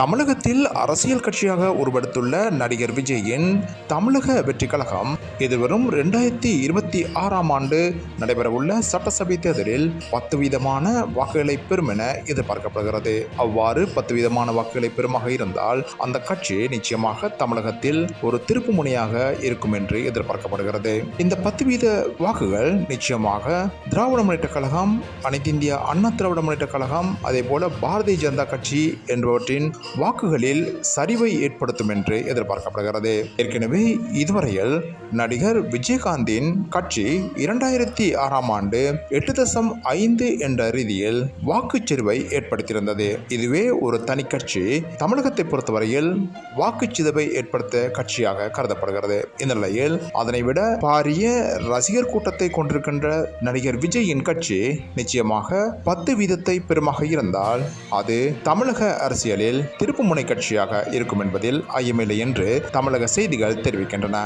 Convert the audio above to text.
தமிழகத்தில் அரசியல் கட்சியாக உருவெடுத்துள்ள நடிகர் விஜயின் தமிழக வெற்றி கழகம் எதிர்வரும் 2026ஆம் ஆண்டு நடைபெறவுள்ள சட்டசபை தேர்தலில் 10 வீதமான வாக்குகளை பெறும் என எதிர்பார்க்கப்படுகிறது. அவ்வாறு 10 வீதமான வாக்குகளை பெறுமாக இருந்தால் அந்த கட்சி நிச்சயமாக தமிழகத்தில் ஒரு திருப்பு முனையாக இருக்கும் என்று எதிர்பார்க்கப்படுகிறது. இந்த 10 வீத வாக்குகள் நிச்சயமாக திராவிட முன்னேற்ற கழகம், அனைத்து இந்திய அண்ணா திராவிட முன்னேற்ற கழகம், அதே போல பாரதிய ஜனதா கட்சி என்பவற்றின் வாக்குகளில் சரிவை ஏற்படுத்தும் என்று எதிர்பார்க்கப்படுகிறது. ஏற்கனவே இதுவரையில் நடிகர் விஜயகாந்தின் கட்சி 2006ஆம் ஆண்டு 8.5 என்ற ரீதியில் வாக்குச்சரிவை ஏற்படுத்தியிருந்தது. இதுவே ஒரு தனி கட்சி தமிழகத்தை பொறுத்தவரையில் வாக்குச்சிதைவை ஏற்படுத்த கட்சியாக கருதப்படுகிறது. இந்த நிலையில் அதனை விட பாரிய ரசிகர் கூட்டத்தை கொண்டிருக்கின்ற நடிகர் விஜயின் கட்சி நிச்சயமாக 10 வீதத்தை பெறுமாக இருந்தால் அது தமிழக அரசியலில் திருப்புமுனை கட்சியாக இருக்கும் என்பதில் ஐயமில்லை என்று தமிழக செய்திகள் தெரிவிக்கின்றன.